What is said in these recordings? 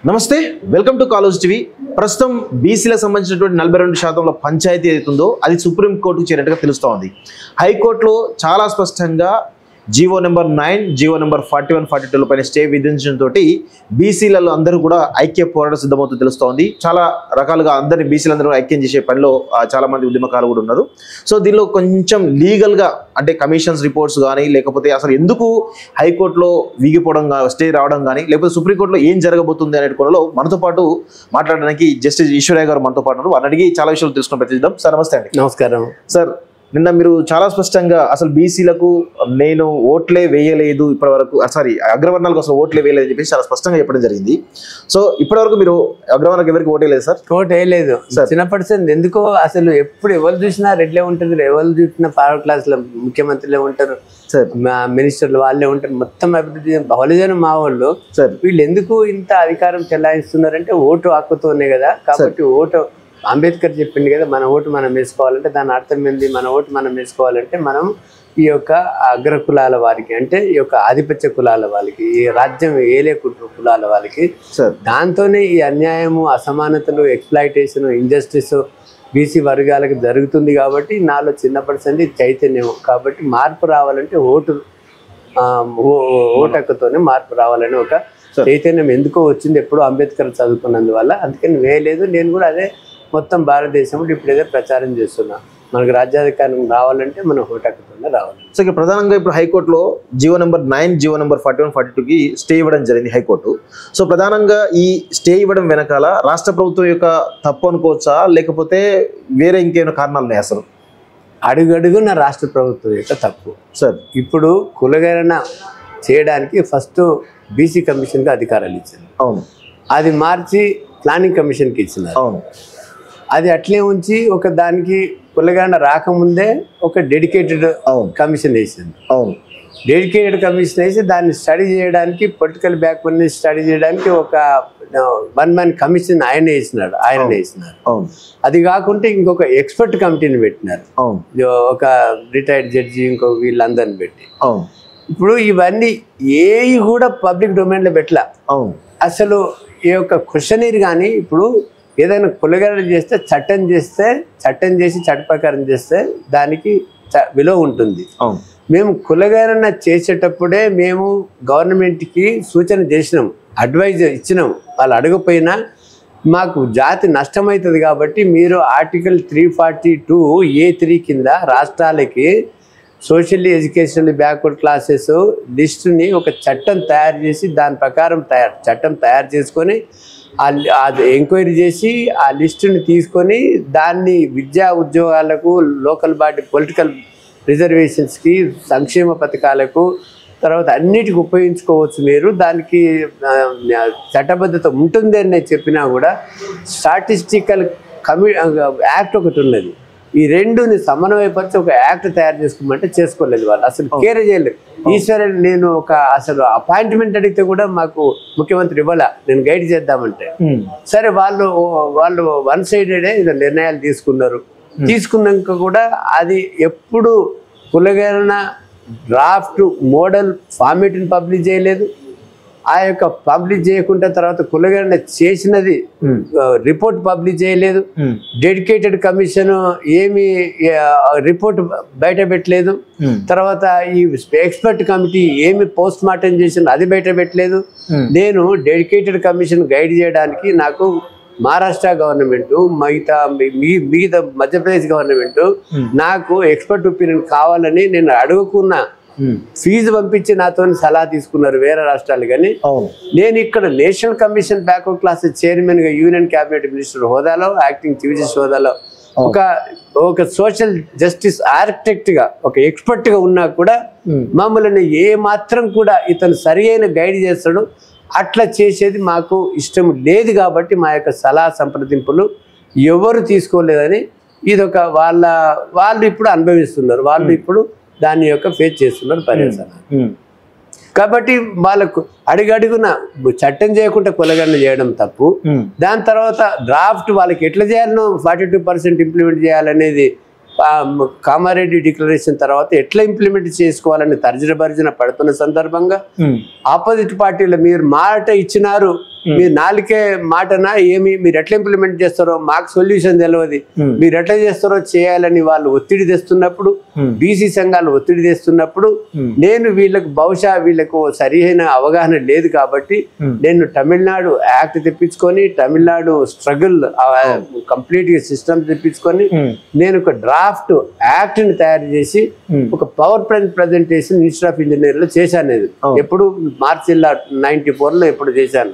నమస్తే, welcome to college TV. ప్రస్తుతం బీసీలకు సంబంధించినటువంటి 42% పంచాయతీ ఏదైతుందో అది సుప్రీంకోర్టుకు చేరినట్టుగా తెలుస్తూ ఉంది. హైకోర్టులో చాలా స్పష్టంగా జీవో నెంబర్ 9, జీవో నెంబర్ 41, 42 పైన స్టే విధించడంతో బీసీలలో అందరూ కూడా ఐక్య పోరాటం సిద్ధమవుతూ తెలుస్తోంది. చాలా రకాలుగా అందరినీ బీసీలందరూ ఐక్యం చేసే పనిలో చాలా మంది ఉద్యమకారులు కూడా ఉన్నారు. సో దీనిలో కొంచెం లీగల్గా అంటే కమిషన్స్ రిపోర్ట్స్ కానీ, లేకపోతే అసలు ఎందుకు హైకోర్టులో వీగిపోవడం స్టే రావడం కానీ, లేకపోతే సుప్రీంకోర్టులో ఏం జరగబోతుంది అనే కోణంలో మనతో పాటు మాట్లాడడానికి జస్టిస్ ఈశ్వరయ్య గారు మనతో పాటు వారిని అడిగి చాలా విషయాలు తెలుసుకుని ప్రయత్నిద్దాం. సార్ నమస్తే అండి. నమస్కారం సార్. నిన్న మీరు చాలా స్పష్టంగా అసలు బీసీలకు నేను ఓట్లే వేయలేదు ఇప్పటి వరకు, అగ్రవర్ణాలకు అసలు ఓట్లే వేయలేదు అని చెప్పేసి చాలా స్పష్టంగా చెప్పడం జరిగింది. సో ఇప్పటి వరకు మీరు అగ్రవర్ణాలకు ఎవరికి ఓట్ వేయలేదు సార్? ఓట్ వేయలేదు. చిన్నప్పటి ఎందుకో అసలు ఎప్పుడు ఎవరు చూసినా రెడ్లే ఉంటుంది, ఎవరు చూసినా ఫార్వర్డ్ క్లాస్ లో ముఖ్యమంత్రులే ఉంటారు, మినిస్టర్లు వాళ్ళే ఉంటారు, మొత్తం అభివృద్ధి బహుళజనం మా వాళ్ళు. వీళ్ళు ఎందుకు ఇంత అధికారం చెలాయిస్తున్నారంటే ఓటు హక్కుతోనే కదా. కాబట్టి ఓటు అంబేద్కర్ చెప్పింది కదా, మన ఓటు మనం వేసుకోవాలంటే దాని అర్థం ఏంది? మన ఓటు మనం వేసుకోవాలంటే మనం ఈ యొక్క అగ్ర కులాల వారికి, అంటే ఈ యొక్క ఆధిపత్య కులాల వాళ్ళకి, ఈ రాజ్యం ఏలే కులాల వాళ్ళకి, దాంతోనే ఈ అన్యాయము, అసమానతలు, ఎక్స్ప్లాయిటేషన్, ఇంజస్టిస్ బీసీ వర్గాలకు జరుగుతుంది. కాబట్టి నాలో చిన్నప్పటి చైతన్యం. కాబట్టి మార్పు రావాలంటే ఓటు హక్కుతోనే మార్పు రావాలని ఒక చైతన్యం ఎందుకో వచ్చింది, ఎప్పుడో అంబేద్కర్ చదువుకున్నందువల్ల. అందుకని వేయలేదు. నేను కూడా అదే మొత్తం భారతదేశంలో ఇప్పుడు ఏదో ప్రచారం చేస్తున్నా, మనకు రాజ్యాధికారం రావాలంటే మనం ఓటు హక్కుతోనే రావాలి. సో ఇక ప్రధానంగా ఇప్పుడు హైకోర్టులో జీవో నెంబర్ 9, జీవో నెంబర్ 41, 42కి స్టే ఇవ్వడం జరిగింది హైకోర్టు. సో ప్రధానంగా ఈ స్టే ఇవ్వడం వెనకాల రాష్ట్ర ప్రభుత్వం యొక్క తప్పు అనుకోవచ్చా, లేకపోతే వేరే ఇంకేమైనా కారణాలు ఉన్నాయి? అసలు అడుగడుగున రాష్ట్ర ప్రభుత్వం యొక్క తప్పు సార్. ఇప్పుడు కులగణన చేయడానికి ఫస్ట్ బీసీ కమిషన్కి అధికారాలు ఇచ్చారు. అవును. అది మార్చి ప్లానింగ్ కమిషన్కి ఇచ్చినారు. అవును. అది అట్లే ఉంచి ఒక దానికి కులగణన రాకముందే ఒక డెడికేటెడ్ కమిషన్ వేసింది. అవును. డెడికేటెడ్ కమిషన్ వేసి దాన్ని స్టడీ చేయడానికి, పొలిటికల్ బ్యాక్వర్డ్ స్టడీ చేయడానికి ఒక 1 man కమిషన్ ఆయన వేసినారు. అది కాకుంటే ఇంకొక ఎక్స్పర్ట్ కమిటీని పెట్టినారు, ఒక రిటైర్డ్ జడ్జి, ఇంకో వీళ్ళందరిని పెట్టి. ఇప్పుడు ఇవన్నీ ఏవి కూడా పబ్లిక్ డొమైన్లో పెట్టలా. అసలు ఈ యొక్క క్వశ్చనీర్ కానీ ఇప్పుడు ఏదైనా కులగణన చేస్తే చట్టం చేసి చట్ట ప్రకారం చేస్తే దానికి విలువ ఉంటుంది. మేము కులగణన చేసేటప్పుడే మేము గవర్నమెంట్కి సూచన చేసినాం, అడ్వైజ్ ఇచ్చినాం. వాళ్ళు అడగపోయినా మాకు జాతి నష్టమవుతుంది కాబట్టి మీరు ఆర్టికల్ 342A3 కింద రాష్ట్రాలకి సోషల్లీ ఎడ్యుకేషనల్ బ్యాక్వర్డ్ క్లాసెస్ లిస్టుని ఒక చట్టం తయారు చేసి దాని ప్రకారం చట్టం తయారు చేసుకొని అది ఎంక్వైరీ చేసి ఆ లిస్టుని తీసుకొని దాన్ని విద్యా ఉద్యోగాలకు, లోకల్ బాడీ పొలిటికల్ రిజర్వేషన్స్కి, సంక్షేమ పథకాలకు, తర్వాత అన్నిటికి ఉపయోగించుకోవచ్చు. మీరు దానికి చట్టబద్ధత ఉంటుంది అని చెప్పినా కూడా స్టాటిస్టికల్ యాక్ట్ ఒకటి ఉన్నది. ఈ రెండుని సమన్వయపరిచి ఒక యాక్ట్ తయారు చేసుకోమంటే చేసుకోలేదు. వాళ్ళు అసలు కేర్ చేయలేదు. ఈశ్వరన్ నేను అసలు అపాయింట్మెంట్ అడిగితే కూడా మాకు ముఖ్యమంత్రి ఇవ్వాల, నేను గైడ్ చేద్దామంటే సరే వాళ్ళు 1 sided నిర్ణయాలు తీసుకున్నారు. తీసుకున్నాక కూడా అది ఎప్పుడు కులగణన డ్రాఫ్ట్ మోడల్ ఫార్మేట్ని పబ్లిష్ చేయలేదు. ఆ యొక్క పబ్లిష్ చేయకుండా తర్వాత కులగణన చేసినది రిపోర్ట్ పబ్లిష్ చేయలేదు. డెడికేటెడ్ కమిషన్ ఏమి రిపోర్ట్ బయట పెట్టలేదు. తర్వాత ఈ ఎక్స్పర్ట్ కమిటీ ఏమి పోస్ట్ మార్టం చేసిన అది బయట పెట్టలేదు. నేను డెడికేటెడ్ కమిషన్ గైడ్ చేయడానికి నాకు మహారాష్ట్ర గవర్నమెంట్, మిగతా మధ్యప్రదేశ్ గవర్నమెంట్ నాకు ఎక్స్పర్ట్ ఒపీనియన్ కావాలని నేను అడుగుకున్నా. ఫీజు పంపించి నాతో సలహా తీసుకున్నారు వేరే రాష్ట్రాలు. కానీ నేను ఇక్కడ national commission backward classes chairman గా, యూనియన్ క్యాబినెట్ మినిస్టర్ హోదాలో, యాక్టింగ్ చీఫ్ జస్టిస్ హోదాలో ఒక సోషల్ జస్టిస్ ఆర్కిటెక్ట్ గా, ఒక ఎక్స్పర్ట్ గా ఉన్నా కూడా మమ్మల్ని ఏ మాత్రం కూడా ఇతను సరి అయిన గైడ్ చేస్తాడు అట్లా చేసేది మాకు ఇష్టం లేదు. కాబట్టి మా యొక్క సలహా సంప్రదింపులు ఎవరు తీసుకోలేదని ఇదొక వాళ్ళు ఇప్పుడు అనుభవిస్తున్నారు. వాళ్ళు ఇప్పుడు దాని యొక్క ఫేస్ చేస్తున్నారు పర్యవసాన. కాబట్టి వాళ్ళకు అడుగడుగున చట్టం చేయకుండా కులగణన చేయడం తప్పు. దాని తర్వాత డ్రాఫ్ట్ వాళ్ళకి ఎట్లా చేయాలనో 42% ఇంప్లిమెంట్ చేయాలనేది కామారెడ్డి డిక్లరేషన్ తర్వాత ఎట్లా ఇంప్లిమెంట్ చేసుకోవాలని తర్జన భర్జన పడుతున్న సందర్భంగా ఆపోజిట్ పార్టీలో మీరు మాట ఇచ్చినారు, మీరు నాలుకే మాటనా ఏమి మీరు ఎట్లా ఇంప్లిమెంట్ చేస్తారో మాకు సొల్యూషన్ తెలియదు, మీరు ఎట్లా చేస్తారో చేయాలని వాళ్ళు ఒత్తిడి తెస్తున్నప్పుడు, బీసీ సంఘాలు ఒత్తిడి తెస్తున్నప్పుడు నేను బహుశా వీళ్ళకు సరైన అవగాహన లేదు కాబట్టి నేను తమిళనాడు యాక్ట్ తెప్పించుకొని తమిళనాడు స్ట్రగుల్ కంప్లీట్ గా సిస్టమ్ తెప్పించుకొని నేను ఒక డ్రాఫ్ట్ యాక్ట్ ని తయారు చేసి ఒక power point presentation minister of engineer లో చేశాను. నేను ఎప్పుడు మార్చి 94 లో ఎప్పుడు చేశాను.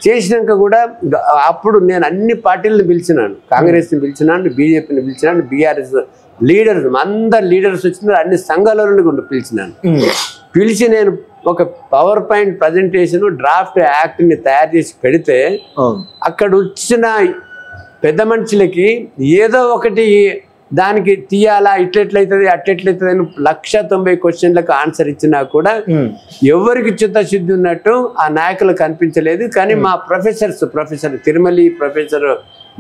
చేసినాక కూడా అప్పుడు నేను అన్ని పార్టీలను పిలిచినాను, కాంగ్రెస్ ని పిలిచినాను, బీజేపీని పిలిచినాను, బీఆర్ఎస్ లీడర్స్ అందరు లీడర్స్ వచ్చినారు, అన్ని సంఘాలను కూడా పిలిచినాను. పిలిచి నేను ఒక power point presentation draft act ని తయారు చేసి పెడితే అక్కడ వచ్చిన పెద్ద మనుషులకి ఏదో ఒకటి దానికి తీయాలా, ఇట్లెట్లయితుంది అట్లెట్లయితుంది అని 190 క్వశ్చన్లకు ఆన్సర్ ఇచ్చినా కూడా ఎవరికి చిత్తశుద్ధి ఉన్నట్టు ఆ నాయకులు కనిపించలేదు. కానీ మా professor Tirumali, professor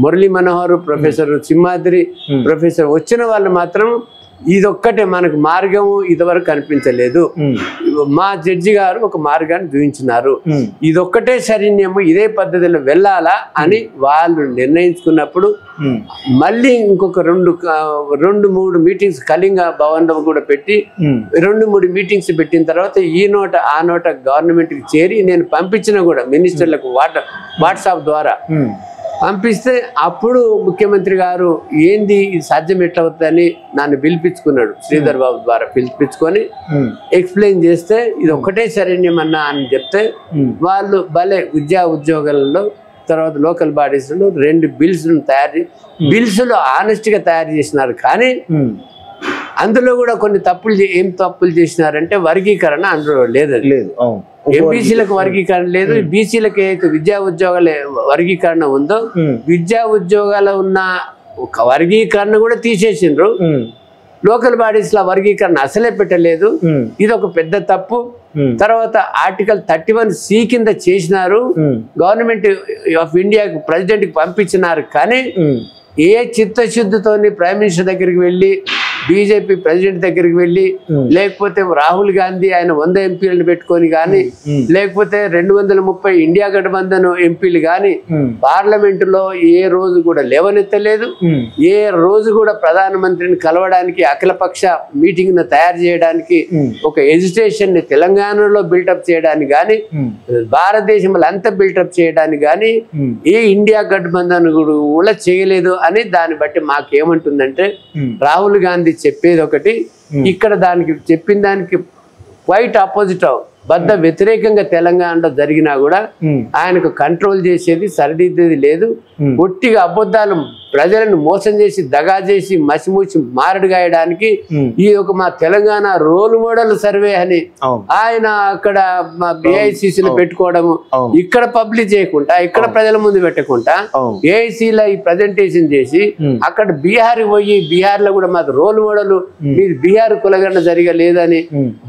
Murali Manohar, professor Simhadri professor వచ్చిన వాళ్ళు మాత్రం ఇదొక్కటే మనకు మార్గము ఇదివరకు కనిపించలేదు, మా జడ్జి గారు ఒక మార్గాన్ని చూపించినారు, ఇదొక్కటే సరైనము, ఇదే పద్ధతిలో వెళ్ళాలా అని వాళ్ళు నిర్ణయించుకున్నప్పుడు మళ్ళీ ఇంకొక 2-3 మీటింగ్స్ కళింగ భవన్ లో కూడా పెట్టి 2-3 మీటింగ్స్ పెట్టిన తర్వాత ఈ నోట ఆ నోట గవర్నమెంట్ కి చేరి నేను పంపించిన కూడా మినిస్టర్లకు వాట్సాప్ ద్వారా పంపిస్తే అప్పుడు ముఖ్యమంత్రి గారు ఏంది ఇది సాధ్యం ఎట్లా అవుతుందని నన్ను పిలిపించుకున్నాడు, శ్రీధర్ బాబు ద్వారా పిలిపించుకొని ఎక్స్ప్లెయిన్ చేస్తే ఇది ఒక్కటే సరైనమన్నా అని చెప్తే వాళ్ళు భలే ఉద్యోగాలలో తర్వాత లోకల్ బాడీస్ లో 2 బిల్స్ బిల్స్ లో ఆనెస్ట్ గా తయారు చేసినారు. కానీ అందులో కూడా కొన్ని ఏం తప్పులు చేసినారంటే వర్గీకరణ అందులో లేదు. ఎంబీసీలకు వర్గీకరణ లేదు, బీసీలకు ఏదైతే విద్యా ఉద్యోగాల వర్గీకరణ ఉందో విద్యా ఉద్యోగాలు ఉన్న ఒక వర్గీకరణ కూడా తీసేసిండ్రు, లోకల్ బాడీస్ లో వర్గీకరణ అసలే పెట్టలేదు. ఇది ఒక పెద్ద తప్పు. తర్వాత ఆర్టికల్ 31C కింద చేసినారు, గవర్నమెంట్ ఆఫ్ ఇండియాకి ప్రెసిడెంట్ కి పంపించినారు. కానీ ఏ చిత్తశుద్ధితోని ప్రైమ్ మినిస్టర్ దగ్గరికి వెళ్ళి బీజేపీ ప్రెసిడెంట్ దగ్గరికి వెళ్ళి లేకపోతే రాహుల్ గాంధీ ఆయన 100 ఎంపీలను పెట్టుకొని కానీ లేకపోతే 230 ఇండియా గఠబంధన్ ఎంపీలు కానీ పార్లమెంట్ లో ఏ రోజు కూడా లేవనెత్తలేదు, ఏ రోజు కూడా ప్రధానమంత్రిని కలవడానికి అఖిలపక్ష మీటింగ్ ను తయారు చేయడానికి ఒక ఎజిటేషన్ ని తెలంగాణలో బిల్డప్ చేయడానికి కానీ భారతదేశంలో అంతా బిల్డప్ చేయడానికి కానీ ఏ ఇండియా గఠబంధన్ కూడా చేయలేదు అని దాన్ని బట్టి మాకేమంటుందంటే రాహుల్ గాంధీ చెప్పేది ఒకటి, ఇక్కడ దానికి చెప్పిన దానికి క్వైట్ ఆపోజిట్ బద్ద వ్యతిరేకంగా తెలంగాణలో జరిగినా కూడా ఆయనకు కంట్రోల్ చేసేది సరిదిద్దేది లేదు. ఒట్టిగా అబద్ధాలు ప్రజలను మోసం చేసి దగా చేసి మసిమూసి మారడుగాయడానికి ఈ ఒక మా తెలంగాణ రోల్ మోడల్ సర్వే అని ఆయన అక్కడ మా ఏఐసిసిని పెట్టుకోవడము, ఇక్కడ పబ్లిష్ చేయకుండా ఇక్కడ ప్రజల ముందు పెట్టకుండా ఏఐసిలో ఈ ప్రజెంటేషన్ చేసి అక్కడ బీహార్ పోయి బీహార్ లో కూడా మాది రోల్ మోడల్, మీది బీహార్ కులగరణ సరిగా లేదని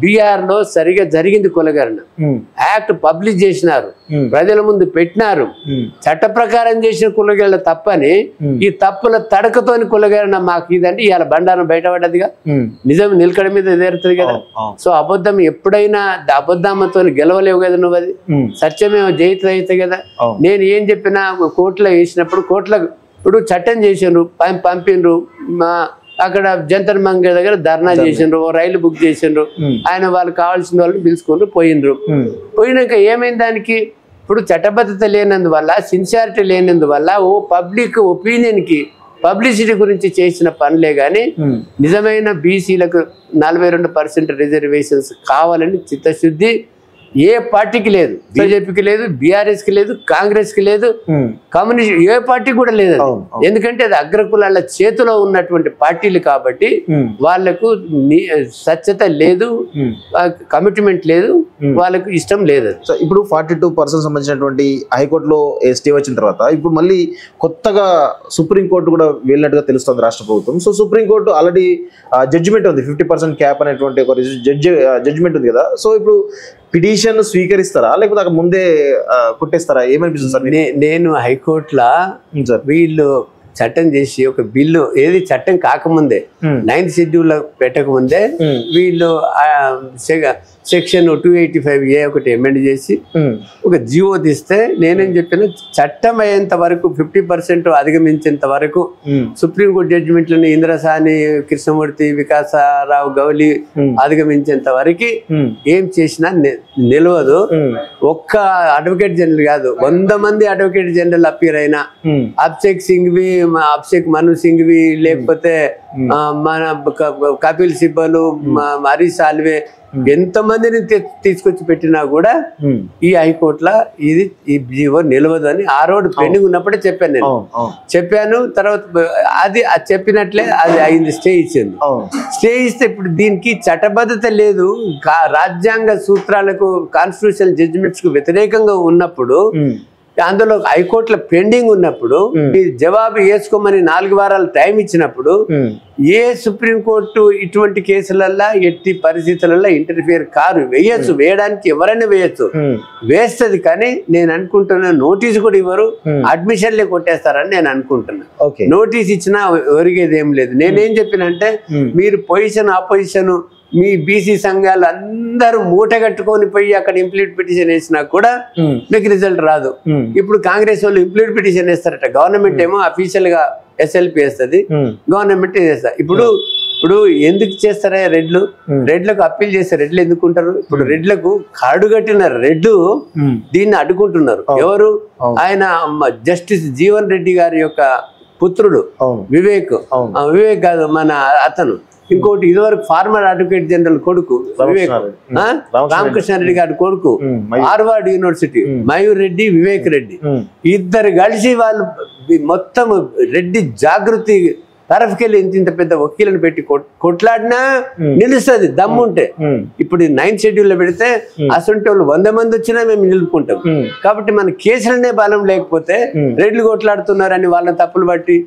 బీహార్ లో సరిగా జరిగింది కులగరణ, యాక్ట్ పబ్లిష్ చేసినారు, ప్రజల ముందు పెట్టినారు, చట్ట ప్రకారం చేసిన కులగరణ తప్పని ఈ తప్పుల తడకతోని కులగరణ మాకు ఇదంటే ఇవాళ బండారం బయటపడ్డదిగా, నిజం నిలకడ మీద ఎదురుతుంది కదా. సో అబద్ధం ఎప్పుడైనా అబద్ధమ్మతో గెలవలేవు కదా నువ్వు, అది సత్యమేమో జయిత అయితే కదా. నేను ఏం చెప్పినా కోర్టులో వేసినప్పుడు కోర్టులో ఇప్పుడు చట్టం చేసిండ్రు, పంపిండ్రు, మా అక్కడ జంతర్ మంగళ దగ్గర ధర్నా చేసిండ్రు, రైలు బుక్ చేసిండ్రు, ఆయన వాళ్ళు కావాల్సిన వాళ్ళని పిలుచుకుంటూ పోయినాక ఏమైంది దానికి ఇప్పుడు చట్టబద్ధత లేనందువల్ల సిన్సియారిటీ లేనందువల్ల ఓ పబ్లిక్ ఒపీనియన్ కి పబ్లిసిటీ గురించి చేసిన పనులే కానీ నిజమైన బీసీలకు 42% రిజర్వేషన్స్ కావాలని చిత్తశుద్ధి ఏ పార్టీకి లేదు, బీజేపీకి లేదు, బీఆర్ఎస్ కి లేదు, కాంగ్రెస్ కి లేదు, కమ్యూనిస్ట్ ఏ పార్టీ కూడా లేదు. ఎందుకంటే అది అగ్రకులాల చేతిలో ఉన్నటువంటి పార్టీలు కాబట్టి వాళ్లకు స్వచ్ఛత లేదు, కమిట్మెంట్ లేదు, వాళ్ళకు ఇష్టం లేదు. సో ఇప్పుడు 42% సంబంధించినటువంటి హైకోర్టులో స్టే వచ్చిన తర్వాత ఇప్పుడు మళ్ళీ కొత్తగా సుప్రీంకోర్టు కూడా వెళ్ళినట్టుగా తెలుస్తుంది రాష్ట్ర ప్రభుత్వం. సో సుప్రీంకోర్టు ఆల్రెడీ జడ్జిమెంట్ ఉంది, 50% క్యాప్ అనేటువంటి ఒక జడ్జిమెంట్ ఉంది కదా. సో ఇప్పుడు పిటిషన్ స్వీకరిస్తారా లేకపోతే ముందే కొట్టేస్తారా, ఏమనిపిస్తుంది సార్? నేను హైకోర్టులో వీళ్ళు చట్టం చేసి ఒక బిల్లు ఏది చట్టం కాకముందే 9th షెడ్యూల్ పెట్టకముందే వీళ్ళు సెక్షన్ 285A ఒకటి అమెండ్ చేసి ఒక జీవో తీస్తే నేనేం చెప్పిన చట్టం అయ్యేంత వరకు 50% అధిగమించేంత వరకు సుప్రీంకోర్టు జడ్జిమెంట్లను ఇంద్రసాని, కృష్ణమూర్తి, వికాసరావు గౌలి అధిగమించేంత వరకు ఏం చేసినా నిలవదు. ఒక్క అడ్వకేట్ జనరల్ కాదు, 100 మంది అడ్వకేట్ జనరల్ అపీర్ అయినా, అభిషేక్ సింఘ్వి, అభిషేక్ మను సింఘ్వి, లేకపోతే మన కపిల్ సిబ్బలు, హరీష్ సాల్వే, ఎంతమందిని తీసుకొచ్చి పెట్టినా కూడా ఈ హైకోర్టులో ఈ జీవో నిలవదు అని ఆ రోజు పెండింగ్ ఉన్నప్పుడే చెప్పాను. నేను చెప్పాను. తర్వాత అది చెప్పినట్లే అది అయింది, స్టే ఇచ్చింది. స్టే ఇస్తే ఇప్పుడు దీనికి చట్టబద్ధత లేదు. రాజ్యాంగ సూత్రాలకు, కాన్స్టిట్యూషనల్ జడ్జిమెంట్స్ కు వ్యతిరేకంగా ఉన్నప్పుడు, అందులో హైకోర్టులో పెండింగ్ ఉన్నప్పుడు, ఈ జవాబు వేసుకోమని 4 వారాలు టైం ఇచ్చినప్పుడు ఏ సుప్రీంకోర్టు ఇటువంటి కేసులల్లో ఎట్టి పరిస్థితులలో ఇంటర్ఫియర్ కారు. వేయచ్చు, వేయడానికి ఎవరైనా వేయచ్చు, వేస్తుంది. కానీ నేను అనుకుంటున్నా నోటీస్ కూడా ఇవ్వరు, అడ్మిషన్లే కొట్టేస్తారని నేను అనుకుంటున్నా. నోటీస్ ఇచ్చినా ఒరిగేది ఏం లేదు. నేనేం చెప్పినంటే, మీరు పొజిషన్ ఆపోజిషన్ మీ బీసీ సంఘాలు అందరూ మూట కట్టుకొని పోయి అక్కడ ఇంప్లీట్ పిటిషన్ వేసినా కూడా మీకు రిజల్ట్ రాదు. ఇప్పుడు కాంగ్రెస్ వాళ్ళు ఇంప్లీట్ పిటిషన్ వేస్తారట, గవర్నమెంట్ ఏమో అఫీషియల్ గా SLP వేస్తుంది, గవర్నమెంట్ చేస్తారు. ఇప్పుడు ఎందుకు చేస్తారా రెడ్లకు అప్పీల్ చేస్తే రెడ్లు ఎందుకుంటారు? ఇప్పుడు రెడ్లకు కాడు కట్టిన రెడ్లు దీన్ని అడ్డుకుంటున్నారు. ఎవరు? ఆయన జస్టిస్ జీవన్ రెడ్డి గారి యొక్క పుత్రుడు వివేక్ కాదు, మన అతను ఇంకోటి ఇదివరకు ఫార్మర్ అడ్వకేట్ జనరల్ కొడుకు వివేక్, రామకృష్ణారెడ్డి గారి కొడుకు, హార్వర్డ్ యూనివర్సిటీ, మయూర్ రెడ్డి, వివేక్ రెడ్డి, ఇద్దరు కలిసి వాళ్ళు మొత్తం రెడ్డి జాగృతి తరఫుకెళ్ళి ఇంత పెద్ద వకీలను పెట్టి కొట్లాడినా నిలుస్తుంది దమ్ముంటే. ఇప్పుడు 9th షెడ్యూల్ లో పెడితే అసంటి వాళ్ళు 100 మంది వచ్చినా మేము నిలుపుకుంటాం. కాబట్టి మన కేసులనే బలం లేకపోతే రెడ్లు కొట్లాడుతున్నారని వాళ్ళని తప్పులు బట్టి,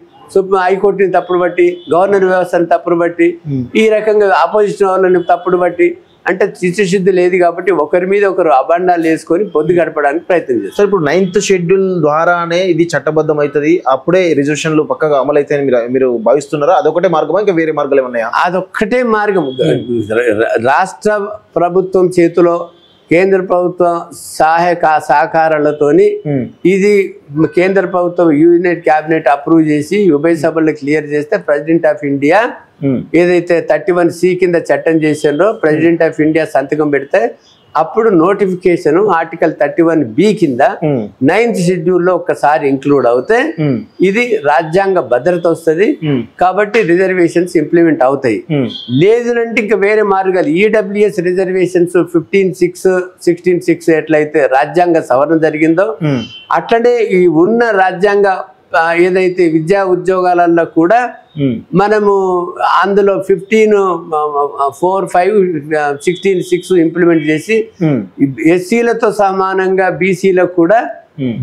హైకోర్టుని తప్పుడు బట్టి, గవర్నర్ వ్యవస్థను తప్పుడు బట్టి, ఈ రకంగా ఆపోజిషన్ వాళ్ళని తప్పుడు బట్టి, అంటే చిత్తశుద్ధి లేదు. కాబట్టి ఒకరి మీద ఒకరు అబండాలు వేసుకొని పొద్దు గడపడానికి ప్రయత్నం చేస్తారు. సార్, ఇప్పుడు 9th షెడ్యూల్ ద్వారానే ఇది చట్టబద్ధం అవుతుంది, అప్పుడే రిజర్వేషన్లు పక్కగా అమలు అవుతాయని మీరు భావిస్తున్నారా? అదొకటే మార్గమా, ఇంకా వేరే మార్గాలు ఏమన్నాయా? అదొక్కటే మార్గం. రాష్ట్ర ప్రభుత్వం చేతిలో కేంద్ర ప్రభుత్వం సహకారాలతోని ఇది కేంద్ర ప్రభుత్వం యూనియన్ క్యాబినెట్ అప్రూవ్ చేసి ఉభయ సభల్లో క్లియర్ చేస్తే ప్రెసిడెంట్ ఆఫ్ ఇండియా ఏదైతే 31C కింద చట్టం చేసిండ్రో ప్రెసిడెంట్ ఆఫ్ ఇండియా సంతకం పెడితే అప్పుడు నోటిఫికేషన్ ఆర్టికల్ 31B కింద 9th షెడ్యూల్ లో ఒక్కసారి ఇంక్లూడ్ అవుతే ఇది రాజ్యాంగ భద్రత వస్తుంది. కాబట్టి రిజర్వేషన్స్ ఇంప్లిమెంట్ అవుతాయి. లేదంటే ఇంకా వేరే మార్గాలు EWS రిజర్వేషన్స్ 15(6), 16(6) ఎట్లయితే రాజ్యాంగ సవరణ జరిగిందో అట్లనే ఈ ఉన్న రాజ్యాంగ ఏదైతే విద్యా ఉద్యోగాలలో కూడా మనము అందులో 15(4), 5), 16(6) ఇంప్లిమెంట్ చేసి ఎస్సీలతో సమానంగా బీసీలకు కూడా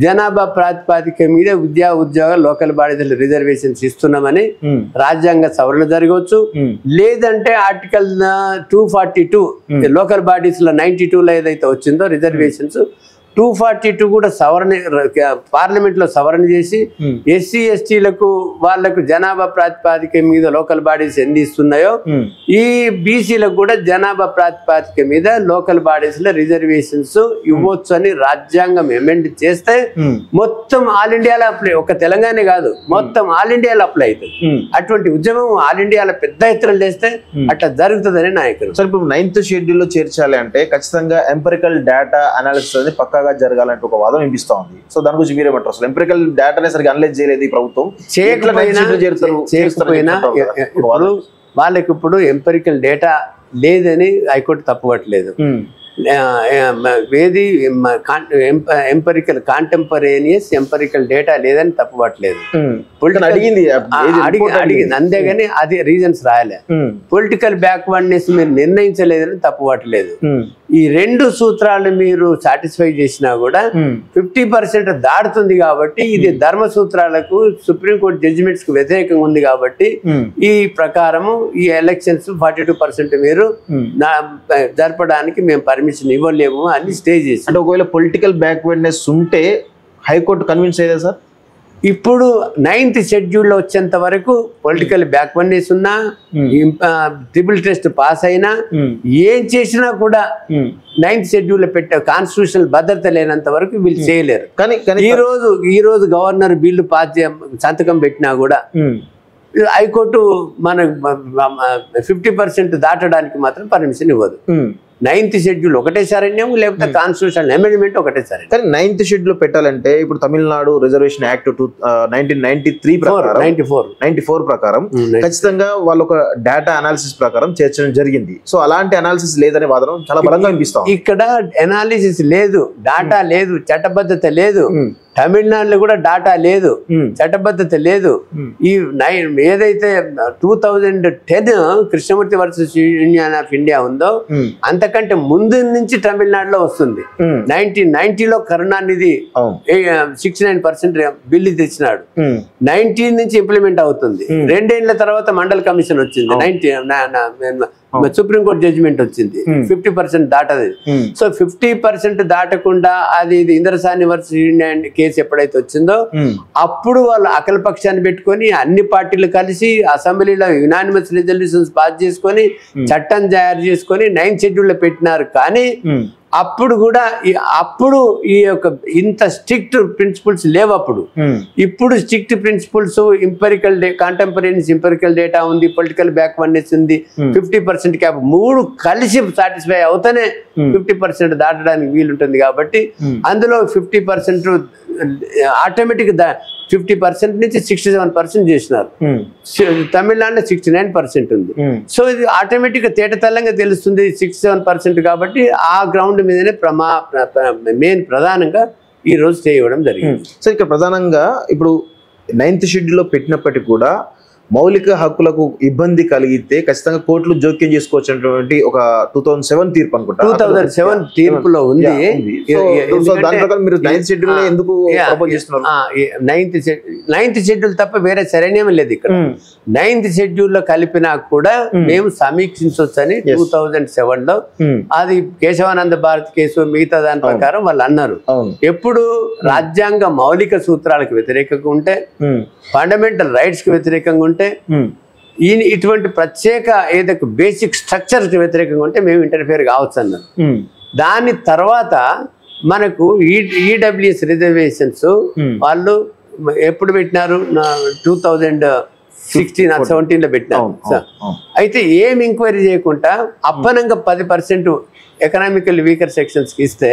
జనాభా ప్రాతిపాదిక మీద విద్యా ఉద్యోగ లోకల్ బాడీల రిజర్వేషన్స్ ఇస్తున్నామని రాజ్యాంగ సవరణ జరగవచ్చు. లేదంటే ఆర్టికల్ 242 లోకల్ బాడీస్ లో 92 లో ఏదైతే వచ్చిందో రిజర్వేషన్స్ 242 కూడా సవరణ పార్లమెంట్ లో సవరణ చేసి SC, STలకు వాళ్లకు జనాభా ప్రాతిపాదిక మీద లోకల్ బాడీస్ ఎన్ని ఇస్తున్నాయో ఈ బీసీలకు కూడా జనాభా ప్రాతిపాదిక మీద లోకల్ బాడీస్ లో రిజర్వేషన్స్ ఇవ్వచ్చు అని రాజ్యాంగం అమెండ్ చేస్తే మొత్తం ఆల్ ఇండియాలో అప్లై, ఒక తెలంగాణ కాదు మొత్తం ఆల్ ఇండియాలో అప్లై అవుతుంది. అటువంటి ఉద్యమం ఆల్ ఇండియాలో పెద్ద ఎత్తున చేస్తే అట్లా జరుగుతుందని నాయకులు. సార్, ఇప్పుడు 9th షెడ్యూల్ లో చేర్చాలి అంటే ఖచ్చితంగా ఎంపెరికల్ డేటా అనాలిసిస్ అనేది పక్కాగా జరగాలంటే ఒక వాదం వినిపిస్తా ఉంది. సో దాని గురించి మీరేమంటారు? అసలు ఎంపెరికల్ డేటానే సరిగ్గా అనలైజ్ చేయలేదు ఈ ప్రభుత్వం. చేయకపోయినా వాళ్ళకి ఇప్పుడు ఎంపెరికల్ డేటా లేదని హైకోర్టు తప్పుపట్టలేదు. ఏది ఎంపెరికల్ కాంటెంపరేనియస్ ఎంపెరికల్ డేటా లేదని తప్పుపట్టలేదు. అడిగింది అంతేగాని అది రీజన్స్ రాయలే. పొలిటికల్ బ్యాక్వర్డ్నెస్ మీరు నిర్ణయించలేదని తప్పుపట్టలేదు. ఈ 2 సూత్రాలు మీరు సాటిస్ఫై చేసినా కూడా 50% దాడుతుంది. కాబట్టి ఇది ధర్మ సూత్రాలకు సుప్రీంకోర్టు జడ్జిమెంట్స్ కు వ్యతిరేకంగా ఉంది. కాబట్టి ఈ ప్రకారము ఈ ఎలక్షన్స్ 42% మీరు జరపడానికి మేము పర్మిషన్ ఇవ్వలేము అని స్టే చేసి. అంటే ఒకవేళ పొలిటికల్ బ్యాక్వర్డ్నెస్ ఉంటే హైకోర్టు కన్విన్స్ అయ్యేదా సార్? ఇప్పుడు 9th షెడ్యూల్లో వచ్చేంత వరకు పొలిటికల్ బ్యాక్వర్డ్నెస్ ఉన్నా ట్రిపుల్ టెస్ట్ పాస్ అయినా ఏం చేసినా కూడా 9th షెడ్యూల్లో పెట్టే కాన్స్టిట్యూషనల్ భద్రత లేనంత వరకు వీళ్ళు చేయలేరు. కానీ ఈ రోజు గవర్నర్ బిల్లు పాస్ సంతకం పెట్టినా కూడా హైకోర్టు మన 50% దాటడానికి మాత్రం పర్మిషన్ ఇవ్వదు. 9th షెడ్యూల్ ఒకటే సరైన లేకపోతే కాన్స్టిట్యూషనల్ అమెండ్మెంట్ ఒకటే సరైన. కానీ 9th షెడ్యూల్ పెట్టాలంటే ఇప్పుడు తమిళనాడు రిజర్వేషన్ యాక్ట్ 1993 ప్రకారం 94 ప్రకారం ఖచ్చితంగా వాళ్ళు ఒక డేటా అనాలిసిస్ ప్రకారం చేర్చడం జరిగింది. సో అలాంటి అనాలిసిస్ లేదనే వాదన చాలా బలంగా వినిపిస్తాం. ఇక్కడ అనాలిసిస్ లేదు, డాటా లేదు, చట్టబద్ధత లేదు. తమిళనాడులో కూడా డాటా లేదు, చట్టబద్ధత లేదు. ఈ ఏదైతే 2010 Krishnamurthy versus union of India ఉందో అంతకంటే ముందు నుంచి తమిళనాడులో వస్తుంది. 1990లో కరుణానిధి 69% బిల్లు తెచ్చినాడు. 19 నుంచి ఇంప్లిమెంట్ అవుతుంది. 2 ఏళ్ల తర్వాత మండల్ కమిషన్ వచ్చింది, సుప్రీంకోర్టు జడ్జిమెంట్ వచ్చింది. 50% దాటది. సో 50% దాటకుండా అది ఇంద్రసాని వర్సెస్ యూనియన్ కేసు ఎప్పుడైతే వచ్చిందో అప్పుడు వాళ్ళు అఖిల పక్షాన్ని పెట్టుకొని అన్ని పార్టీలు కలిసి అసెంబ్లీలో యునానిమస్ రిజల్యూషన్స్ పాస్ చేసుకొని చట్టం తయారు చేసుకొని 9th షెడ్యూల్లో పెట్టినారు. కానీ అప్పుడు కూడా ఈ యొక్క ఇంత స్ట్రిక్ట్ ప్రిన్సిపల్స్ లేవు అప్పుడు. ఇప్పుడు strict principles, empirical contemporaries empirical data ఉంది, పొలిటికల్ బ్యాక్వర్డ్నెస్ ఉంది, 50% క్యాప్, 3 కలిసి సాటిస్ఫై అవుతానే 50% దాటడానికి వీలుంటుంది. కాబట్టి అందులో 50% ఆటోమేటిక్ 50% నుంచి 67% చేసినారు. తమిళనాడులో 69% ఉంది. సో ఇది ఆటోమేటిక్ గా తేటతెల్లంగా తెలుస్తుంది 67% కాబట్టి ఆ గ్రౌండ్ మీదనే మెయిన్ ప్రధానంగా ఈ రోజు చేయడం జరిగింది. సో ఇక్కడ ప్రధానంగా ఇప్పుడు 9th షెడ్యూల్లో పెట్టినప్పటికీ కూడా మౌలిక హక్కులకు ఇబ్బంది కలిగితే ఖచ్చితంగా కోర్టులు జోక్యం చేసుకోవచ్చు ఒక 2007 తీర్పు అనుకుంటా. 2007 తీర్పులో ఉంది. దాని ప్రకారం మీరు 9th షెడ్యూల్ ఎందుకు ప్రపోజ్ చేస్తున్నారు? 9th షెడ్యూల్ తప్ప వేరే సరైన లేదు ఇక్కడ. 9th షెడ్యూల్లో కలిపినా కూడా మేము సమీక్షించవచ్చని 2007లో అది కేశవానంద భారత్ కేసు మిగతా దాని ప్రకారం వాళ్ళు అన్నారు. ఎప్పుడు రాజ్యాంగ మౌలిక సూత్రాలకు వ్యతిరేకంగా ఉంటే, ఫండమెంటల్ రైట్స్ కి వ్యతిరేకంగా ఉంటే, ఇటువంటి ప్రత్యేక ఏదైతే బేసిక్ స్ట్రక్చర్ కి వ్యతిరేకంగా ఉంటే మేము ఇంటర్ఫియర్ కావచ్చు అన్నారు. దాని తర్వాత మనకు ఈడబ్ల్యూఎస్ రిజర్వేషన్స్ వాళ్ళు ఎప్పుడు పెట్టినారు? 2016-17లో పెట్టినారు. అయితే ఏం ఎంక్వైరీ చేయకుండా అప్పనంగా 10% ఎకనామికల్ వీకర్ సెక్షన్స్ కి ఇస్తే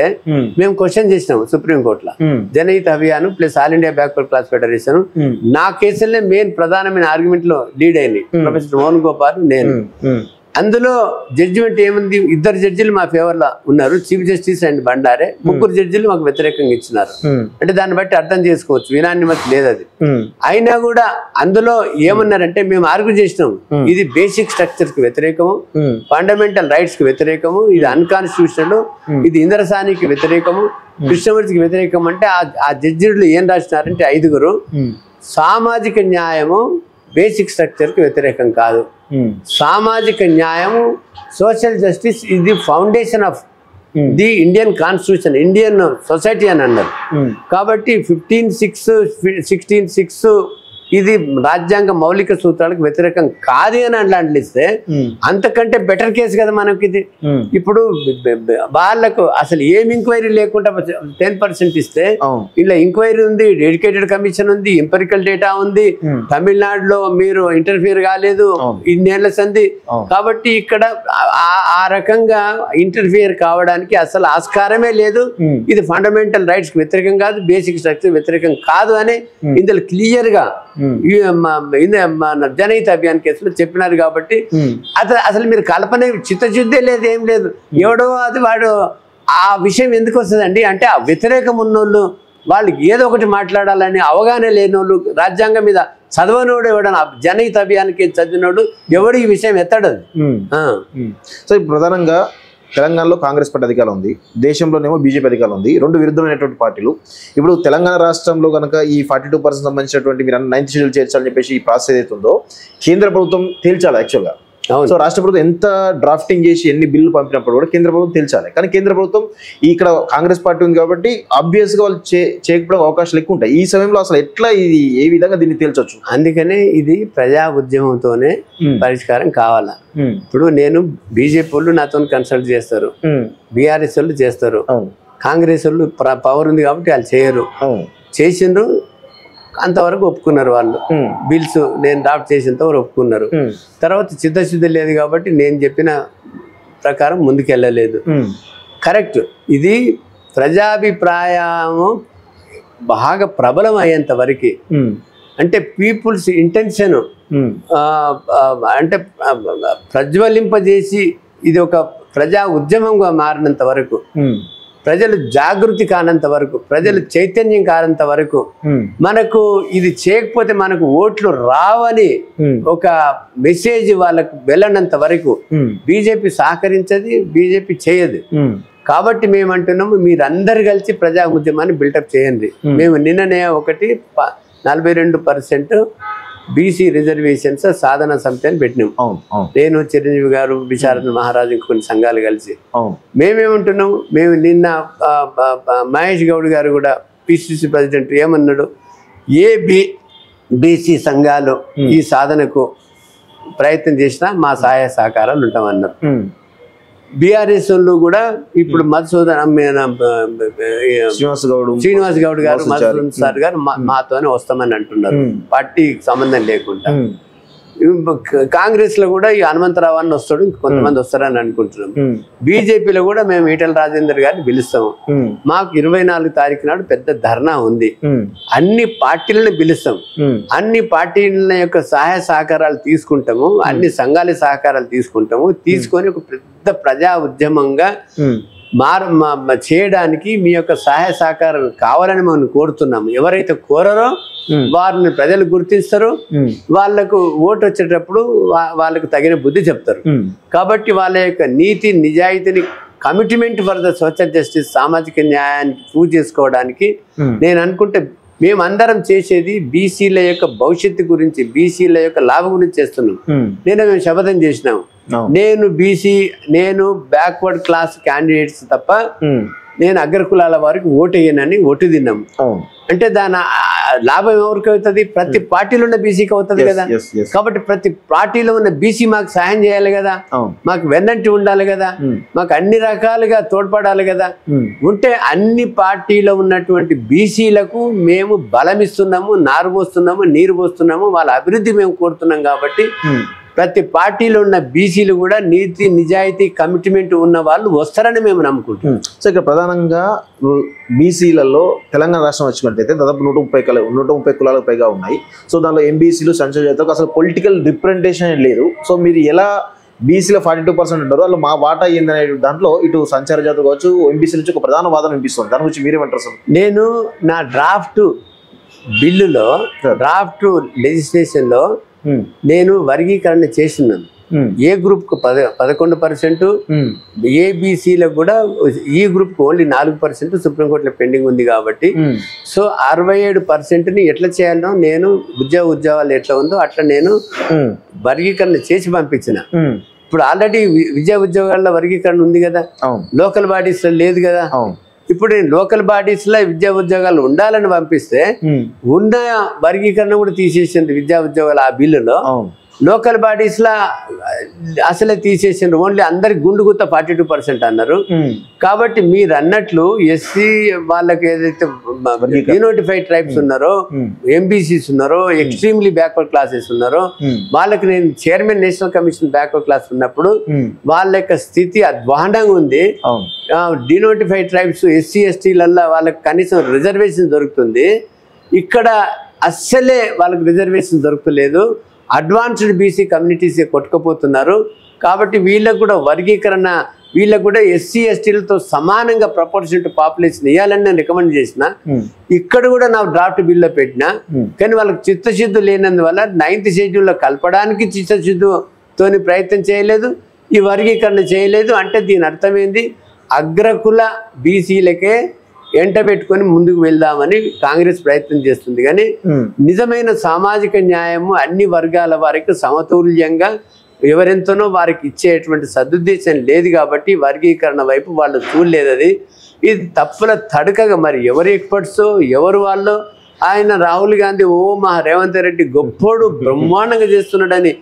మేము క్వశ్చన్ చేసినాము సుప్రీంకోర్టులో. Janhit Abhiyan plus all India backward class federation నా కేసులనే మెయిన్ ప్రధానమైన ఆర్గ్యుమెంట్ లో లీడ్ అయింది ప్రొఫెసర్ మోహన్ గోపాల్, నేను. అందులో జడ్జిమెంట్ ఏముంది? 2 జడ్జిలు మా ఫేవర్ లో ఉన్నారు, చీఫ్ జస్టిస్ అండ్ బండారే. 3 జడ్జిలు మాకు వ్యతిరేకంగా ఇచ్చినారు. అంటే దాన్ని బట్టి అర్థం చేసుకోవచ్చు, యునానిమస్ లేదు అది. అయినా కూడా అందులో ఏమన్నారంటే మేము ఆర్గ్యూ చేసినాం, ఇది బేసిక్ స్ట్రక్చర్ కి వ్యతిరేకము, ఫండమెంటల్ రైట్స్ కి వ్యతిరేకము, ఇది అన్కాన్స్టిట్యూషనల్, ఇది ఇంద్రసానికి వ్యతిరేకము, కృష్ణమూర్తికి వ్యతిరేకం. అంటే ఆ జడ్జిలు ఏం రాసినారంటే 5 సామాజిక న్యాయము బేసిక్ స్ట్రక్చర్ కి వ్యతిరేకం కాదు, సామాజిక న్యాయము సోషల్ జస్టిస్ ఇది the foundation of the Indian constitution, Indian society అని అన్నారు. కాబట్టి 15/6 ఇది రాజ్యాంగ మౌలిక సూత్రాలకు వ్యతిరేకం కాదు అని అట్లాంటిస్తే అంతకంటే బెటర్ కేసు కదా మనకి ఇది. ఇప్పుడు వాళ్ళకు అసలు ఏం ఎంక్వైరీ లేకుండా 10% ఇస్తే ఇలా ఎంక్వైరీ ఉంది, డెడికేటెడ్ కమిషన్ ఉంది, ఎంపెరికల్ డేటా ఉంది, తమిళనాడులో మీరు ఇంటర్ఫియర్ కాలేదు ఇన్నేళ్ల సంది. కాబట్టి ఇక్కడ ఆ రకంగా ఇంటర్ఫియర్ కావడానికి అసలు ఆస్కారమే లేదు. ఇది ఫండమెంటల్ రైట్స్ కి వ్యతిరేకం కాదు, బేసిక్ స్ట్రక్చర్ వ్యతిరేకం కాదు అని ఇందులో క్లియర్ గా జనహిత అభియాన్ కేసులో చెప్పినారు. కాబట్టి అసలు మీరు కల్పన చిత్తశుద్ధే లేదు, ఏం లేదు. ఎవడో అది వాడు ఆ విషయం ఎందుకు వస్తుందండి అంటే ఆ వ్యతిరేకం ఉన్నోళ్ళు వాళ్ళకి ఏదో ఒకటి మాట్లాడాలని అవగాహన లేనోళ్ళు, రాజ్యాంగం మీద చదవనోడు ఎవడన్నా జనహిత అభియాన్కి చదివినోడు ఎవడు ఈ విషయం ఎత్తడదు. సో ప్రధానంగా తెలంగాణలో కాంగ్రెస్ పార్టీ అధికారం ఉంది, దేశంలోనేమో బీజేపీ అధికారం ఉంది, 2 విరుద్ధమైనటువంటి పార్టీలు. ఇప్పుడు తెలంగాణ రాష్ట్రంలో కనుక ఈ 42% సంబంధించినటువంటి మీరు 9th షెడ్యూల్ చేర్చాలని చెప్పేసి ఈ ప్రాసెస్ ఏదైతే ఉందో కేంద్ర ప్రభుత్వం తేల్చాలి. యాక్చువల్గా సో రాష్ట్ర ప్రభుత్వం ఎంత డ్రాఫ్టింగ్ చేసి ఎన్ని బిల్లు పంపినప్పుడు కూడా కేంద్ర ప్రభుత్వం తెలిసాలి. కానీ కేంద్ర ప్రభుత్వం ఇక్కడ కాంగ్రెస్ పార్టీ ఉంది కాబట్టి ఆబ్వియస్ గా వాళ్ళు చేయకపోవడం అవకాశాలు ఎక్కువ ఉంటాయి. ఈ సమయంలో అసలు ఎట్లా ఇది ఏ విధంగా దీన్ని తేల్చొచ్చు? అందుకనే ఇది ప్రజా ఉద్యమంతోనే పరిష్కారం కావాలా. ఇప్పుడు నేను బీజేపీ వాళ్ళు నాతో కన్సల్ట్ చేస్తారు, బీఆర్ఎస్ వాళ్ళు చేస్తారు, కాంగ్రెస్ వాళ్ళు పవర్ ఉంది కాబట్టి వాళ్ళు చేయరు. చేసిండ్రు, అంతవరకు ఒప్పుకున్నారు వాళ్ళు. బిల్స్ నేను డ్రాఫ్ట్ చేసేంత వరకు ఒప్పుకున్నారు. తర్వాత చిత్తశుద్ధి లేదు కాబట్టి నేను చెప్పిన ప్రకారం ముందుకెళ్ళలేదు. కరెక్ట్, ఇది ప్రజాభిప్రాయము బాగా ప్రబలం అయ్యేంత వరకు, అంటే పీపుల్స్ ఇంటెన్షన్ అంటే ప్రజ్వలింపజేసి ఇది ఒక ప్రజా ఉద్యమంగా మారినంత వరకు, ప్రజలు జాగృతి కానంత వరకు, ప్రజలు చైతన్యం కానంత వరకు, మనకు ఇది చేయకపోతే మనకు ఓట్లు రావని ఒక మెసేజ్ వాళ్ళకు వెళ్ళనంత వరకు బీజేపీ సహకరించది, బీజేపీ చేయదు. కాబట్టి మేము అంటున్నాము, మీరందరు కలిసి ప్రజా ఉద్యమాన్ని బిల్డప్ చేయండి. మేము నిన్ననే 42% బీసీ రిజర్వేషన్స్ సాధన సమితి అని పెట్టినాం. నేను, చిరంజీవి గారు, విశారద మహారాజు, కొన్ని సంఘాలు కలిసి మేమేమంటున్నాం, మేము నిన్న మహేష్ గౌడ్ గారు కూడా పిసిసి ప్రెసిడెంట్ ఏమన్నాడు, బీసీ సంఘాలు ఈ సాధనకు ప్రయత్నం చేసినా మా సహాయ సహకారాలు ఉంటామన్నారు. బీఆర్ఎస్ వాళ్ళు కూడా ఇప్పుడు శ్రీనివాస్ గౌడ్ గారు, మధుసూదన్ సార్ గారు మాతోనే వస్తామని అంటున్నారు, పార్టీకి సంబంధం లేకుండా. కాంగ్రెస్ లో కూడా ఈ హనుమంతరావు అని వస్తాడు, కొంతమంది వస్తారని అనుకుంటున్నాం. బీజేపీలో కూడా మేము ఈటల రాజేందర్ గారిని పిలుస్తాము. మాకు 24 తారీఖు నాడు పెద్ద ధర్నా ఉంది. అన్ని పార్టీలను పిలుస్తాం, అన్ని పార్టీల యొక్క సహాయ సహకారాలు తీసుకుంటాము, అన్ని సంఘాల సహకారాలు తీసుకుంటాము. తీసుకొని ఒక పెద్ద ప్రజా ఉద్యమంగా చేయడానికి మీ యొక్క సహాయ సహకారం కావాలని మనం కోరుతున్నాము. ఎవరైతే కోరరో వారిని ప్రజలు గుర్తిస్తారు, వాళ్లకు ఓటు వచ్చేటప్పుడు వాళ్ళకు తగిన బుద్ధి చెప్తారు. కాబట్టి వాళ్ళ యొక్క నీతి నిజాయితీని, commitment for the social justice, సామాజిక న్యాయాన్ని ప్రూవ్ చేసుకోవడానికి నేను అనుకుంటే మేమందరం చేసేది బీసీల యొక్క భవిష్యత్తు గురించి, బీసీల యొక్క లాభం గురించి చేస్తున్నాం. మేము శపథం చేసినాం, నేను బ్యాక్వర్డ్ క్లాస్ క్యాండిడేట్స్ తప్ప నేను అగ్రకులాల వారికి ఓటు వేయనని ఓటు తిన్నాము. అంటే దాని లాభం ఎవరికి అవుతుంది? ప్రతి పార్టీలో ఉన్న బీసీకి అవుతుంది కదా. కాబట్టి ప్రతి పార్టీలో ఉన్న బీసీ మాకు సాయం చేయాలి కదా, మాకు వెన్నంటి ఉండాలి కదా, మాకు అన్ని రకాలుగా తోడ్పడాలి కదా. ఉంటే అన్ని పార్టీలో ఉన్నటువంటి బీసీలకు మేము బలం ఇస్తున్నాము, నారు పోస్తున్నాము, నీరు పోస్తున్నాము, వాళ్ళ అభివృద్ధి మేము కోరుతున్నాం. కాబట్టి ప్రతి పార్టీలో ఉన్న బీసీలు కూడా నీతి నిజాయితీ కమిట్మెంట్ ఉన్న వాళ్ళు వస్తారని మేము నమ్ముకుంటున్నాం. సో ఇక్కడ ప్రధానంగా బీసీలలో తెలంగాణ రాష్ట్రం వచ్చినట్టయితే దాదాపు 130 కులాలకు పైగా ఉన్నాయి. సో దానిలో ఎంబీసీలు, సంచార జాతరకు అసలు పొలిటికల్ రిప్రజెంటేషన్ లేదు. సో మీరు ఎలా బీసీలో 42% ఉంటారు, అలా మా వాటా ఏందనే దాంట్లో ఇటు సంచార జాతర కావచ్చు, ఎంబీసీ నుంచి ఒక ప్రధాన వాదన వినిపిస్తుంది. దాని గురించి మీరేమంటారు సార్? నేను నా డ్రాఫ్ట్ బిల్లులో, డ్రాఫ్ట్ లెజిస్లేషన్లో నేను వర్గీకరణ చేస్తున్నాను. ఏ గ్రూప్ కు 11%, ఏబిసిలకు కూడా ఈ గ్రూప్ కు ఓన్లీ 4% సుప్రీంకోర్టులో పెండింగ్ ఉంది. కాబట్టి సో 67%ని ఎట్లా చేయాలో, నేను ఉద్యోగాలు ఎట్లా ఉందో అట్లా నేను వర్గీకరణ చేసి పంపించిన. ఇప్పుడు ఆల్రెడీ విద్యా ఉద్యోగాల్లో వర్గీకరణ ఉంది కదా, లోకల్ బాడీస్ లో లేదు కదా. ఇప్పుడు నేను లోకల్ బాడీస్ లో విద్యా ఉద్యోగాలు ఉండాలని పంపిస్తే ఉన్న వర్గీకరణ కూడా తీసేసింది విద్యా ఉద్యోగాలు ఆ బిల్లులో. లోకల్ బాడీస్ లా అసలే తీసేసిండ్రు, ఓన్లీ అందరికి గుండుగుత్త 42% అన్నారు. కాబట్టి మీరు అన్నట్లు ఎస్సీ వాళ్ళకి ఏదైతే డినోటిఫైడ్ ట్రైబ్స్ ఉన్నారో, ఎంబీసీస్ ఉన్నారో, ఎక్స్ట్రీమ్లీ బ్యాక్వర్డ్ క్లాసెస్ ఉన్నారో, వాళ్ళకి నేను chairman national commission backward class ఉన్నప్పుడు వాళ్ళ యొక్క స్థితి అధ్వానంగా ఉంది. డినోటిఫైడ్ ట్రైబ్స్ ఎస్సీ ఎస్టీలల్లో వాళ్ళకి కనీసం రిజర్వేషన్ దొరుకుతుంది, ఇక్కడ అస్సలే వాళ్ళకి రిజర్వేషన్ దొరకలేదు. అడ్వాన్స్డ్ బీసీ కమ్యూనిటీస్ కొట్టుకుపోతున్నారు. కాబట్టి వీళ్ళకు కూడా వర్గీకరణ, వీళ్ళకు కూడా ఎస్సీ ఎస్టీలతో సమానంగా ప్రపోర్షనల్ పాపులేషన్ ఇవ్వాలని నేను రికమెండ్ చేసిన. ఇక్కడ కూడా నా డ్రాఫ్ట్ బిల్లో పెట్టినా, కానీ వాళ్ళకి చిత్తశుద్ధి లేనందువల్ల 9th షెడ్యూల్లో కలపడానికి చిత్తశుద్ధితోని ప్రయత్నం చేయలేదు, ఈ వర్గీకరణ చేయలేదు. అంటే దీని అర్థమైంది, అగ్రకుల బీసీలకే ఎంట పెట్టుకొని ముందుకు వెళ్దామని కాంగ్రెస్ ప్రయత్నం చేస్తుంది. కానీ నిజమైన సామాజిక న్యాయము అన్ని వర్గాల వారికి సమతుల్యంగా ఎవరెంతనో వారికి ఇచ్చేటువంటి సదుద్దేశం లేదు కాబట్టి వర్గీకరణ వైపు వాళ్ళు చూడలేదు. అది ఇది తప్పుల తడకగా మరి ఎవరు ఎక్స్పర్ట్స్ ఎవరు వాళ్ళు. ఆయన రాహుల్ గాంధీ మా రేవంత్ రెడ్డి గొప్పోడు బ్రహ్మాండంగా చేస్తున్నాడని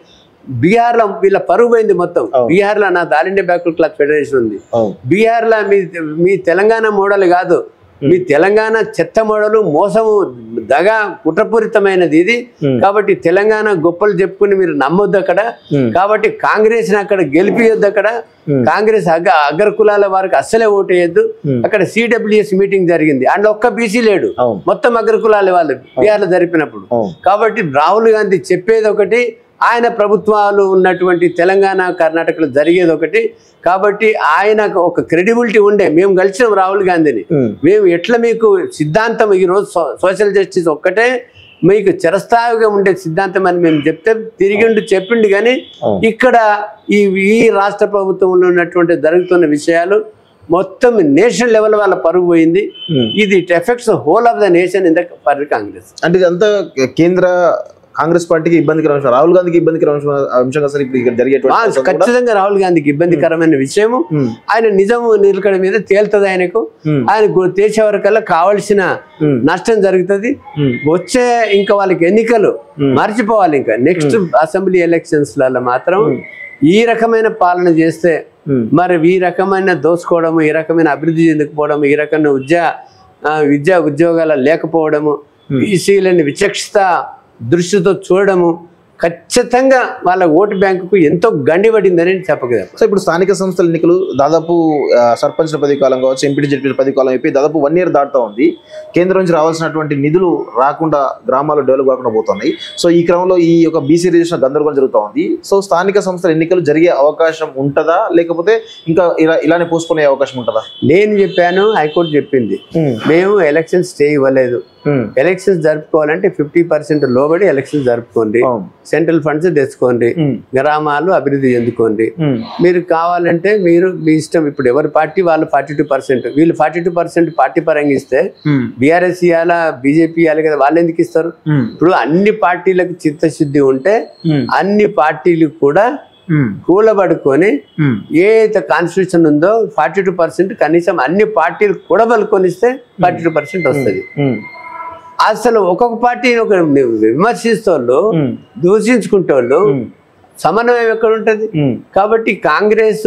బీహార్లో వీళ్ళ పరుగు పోయింది మొత్తం. బీహార్లో నా all India backward class federation ఉంది. బీహార్లో మీ తెలంగాణ మోడల్ కాదు, మీ తెలంగాణ చెత్త మోడలు, మోసము, దగ, కుట్రపూరితమైనది ఇది. కాబట్టి తెలంగాణ గొప్పలు చెప్పుకుని మీరు నమ్మొద్దు అక్కడ. కాబట్టి కాంగ్రెస్ ని అక్కడ గెలిపియొద్దు. అక్కడ కాంగ్రెస్ అగ్ర కులాల వారికి అస్సలే ఓటేయద్దు. అక్కడ సిడబ్ల్యూఎస్ మీటింగ్ జరిగింది, అందులో ఒక్క బీసీ లేడు, మొత్తం అగ్ర కులాల వాళ్ళు బీహార్ లో జరిపినప్పుడు. కాబట్టి రాహుల్ గాంధీ చెప్పేది ఒకటి, ఆయన ప్రభుత్వాలు ఉన్నటువంటి తెలంగాణ కర్ణాటకలో జరిగేది ఒకటి. కాబట్టి ఆయనకు ఒక క్రెడిబిలిటీ ఉండే. మేము కలిసినాం రాహుల్ గాంధీని, మేము ఎట్లా మీకు సిద్ధాంతం ఈరోజు సోషల్ జస్టిస్ ఒక్కటే మీకు చిరస్థాయిగా ఉండే సిద్ధాంతం అని మేము చెప్తే తిరిగిండు చెప్పిండు. కానీ ఇక్కడ ఈ రాష్ట్ర ప్రభుత్వంలో ఉన్నటువంటి జరుగుతున్న విషయాలు మొత్తం నేషనల్ లెవెల్ వాళ్ళ పరుగు పోయింది. ఇది it effects whole of the nation in the for Congress. అంటే ఇదంతా కేంద్ర కాంగ్రెస్ పార్టీకి ఇబ్బందికరమైన విషయం, రాహుల్ గాంధీకి ఇబ్బందికరమైన అంశంగా సార్ ఇప్పుడు ఇక్కడ జరిగేటువంటి. ఖచ్చితంగా రాహుల్ గాంధీకి ఇబ్బందికరమైన విషయము. ఆయన నిజము నిలకడ మీద తేలుతుంది. ఆయనకు ఆయన దేశ వరకల్లా కావాల్సిన నష్టం జరుగుతుంది. వచ్చే ఇంకా వాళ్ళకి ఎన్నికలు మర్చిపోవాలి. ఇంకా నెక్స్ట్ అసెంబ్లీ ఎలక్షన్స్ లలో మాత్రం ఈ రకమైన పాలన చేస్తే మరి ఈ రకమైన దోసుకోవడము, ఈ రకమైన అభివృద్ధి చెందకపోవడం, ఈ రకమైన విద్యా ఉద్యోగాలు లేకపోవడము, బీసీలని విచక్షిత దృష్టితో చూడడము ఖచ్చితంగా వాళ్ళ ఓటు బ్యాంకుకు ఎంతో గండి పడిందని చెప్పగలరు. సో ఇప్పుడు స్థానిక సంస్థల ఎన్నికలు దాదాపు సర్పంచ్ల పదవి కాలం కావచ్చు, ఎంపీటీ జడ్పీల పదవి కాలం అయిపోయి దాదాపు 1 year దాటుతూ ఉంది. కేంద్రం నుంచి రావాల్సినటువంటి నిధులు రాకుండా గ్రామాలు డెవలప్ కాకుండా పోతున్నాయి. సో ఈ క్రమంలో ఈ యొక్క బీసీ రిజర్వేషన్ గందరగోళం జరుగుతూ ఉంది. సో స్థానిక సంస్థల ఎన్నికలు జరిగే అవకాశం ఉంటుందా, లేకపోతే ఇంకా ఇలానే పోస్ట్పోనే అవకాశం ఉంటుందా? నేను చెప్పాను, హైకోర్టు చెప్పింది, మేము ఎలక్షన్ స్టే ఇవ్వలేదు. ఎలక్షన్స్ జరుపుకోవాలంటే 50% లోబడి ఎలక్షన్స్ జరుపుకోండి, సెంట్రల్ ఫండ్స్ తెచ్చుకోండి, గ్రామాలు అభివృద్ధి చెందుకోండి. మీరు కావాలంటే మీరు మీ ఇష్టం. ఇప్పుడు ఎవరి పార్టీ వాళ్ళు 42%, వీళ్ళు 42% పార్టీ పరంగా ఇస్తే బీఆర్ఎస్ ఇవ్వాలా, బీజేపీ ఇవ్వాలి కదా, వాళ్ళు ఎందుకు ఇస్తారు? ఇప్పుడు అన్ని పార్టీలకు చిత్తశుద్ధి ఉంటే అన్ని పార్టీలు కూడా కూలబడుకొని ఏదైతే కాన్స్టిట్యూషన్ ఉందో 42% కనీసం అన్ని పార్టీలు కూడబలుకొనిస్తే 42% వస్తుంది. అసలు ఒక్కొక్క పార్టీని ఒక విమర్శిస్తోళ్ళు, దూషించుకుంటోళ్ళు సమన్వయం ఎక్కడ ఉంటది? కాబట్టి కాంగ్రెస్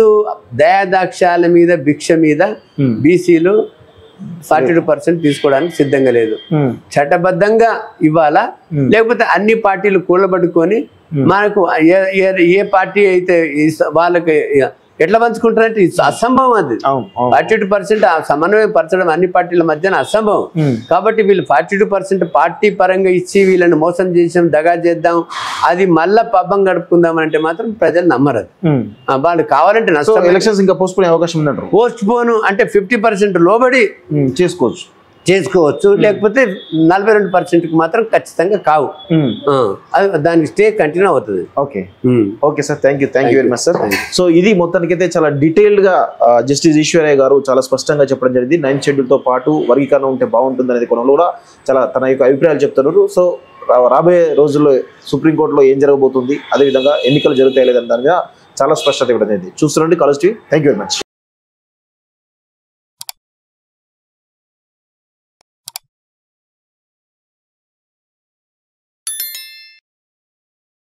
దయాదాక్ష్యాల మీద, భిక్ష మీద బీసీలు 42% తీసుకోవడానికి సిద్ధంగా లేదు. చట్టబద్ధంగా ఇవ్వాలా, లేకపోతే అన్ని పార్టీలు కూలబడుకొని మనకు ఏ పార్టీ అయితే వాళ్ళకి ఎట్లా పంచుకుంటారంటే అసంభవం. అది 42% సమన్వయం పరచడం అన్ని పార్టీల మధ్యన అసంభవం. కాబట్టి వీళ్ళు 42% పార్టీ పరంగా ఇచ్చి వీళ్ళని మోసం చేసాం, దగా చేద్దాం, అది మళ్ళా పబ్బం గడుపుకుందాం అంటే మాత్రం ప్రజలు నమ్మరు. వాళ్ళు కావాలంటే నష్టం. ఎలక్షన్స్ ఇంకా పోస్ట్ పోనే అవకాశం ఉన్నట్టు. పోస్ట్ పోను అంటే 50% లోబడి చేసుకోవచ్చు, లేకపోతే 42%కి మాత్రం ఖచ్చితంగా కావు. దానికి స్టే కంటిన్యూ అవుతుంది. Okay sir, thank you very much sir. So ఇది మొత్తానికైతే చాలా డీటెయిల్డ్ గా జస్టిస్ ఈశ్వరయ్య గారు చాలా స్పష్టంగా చెప్పడం జరిగింది. 9th షెడ్యూల్ తో పాటు వర్గీకరణ ఉంటే బాగుంటుంది అనేది కొనలో కూడా చాలా తన యొక్క అభిప్రాయాలు చెప్తున్నారు. సో రాబోయే రోజుల్లో సుప్రీంకోర్టులో ఏం జరగబోతుంది, అదేవిధంగా ఎన్నికలు జరుగుతాయి లేదని దాని మీద చాలా స్పష్టత ఇవ్వడం జరిగింది. చూస్తుండండి college TV. Thank you very much.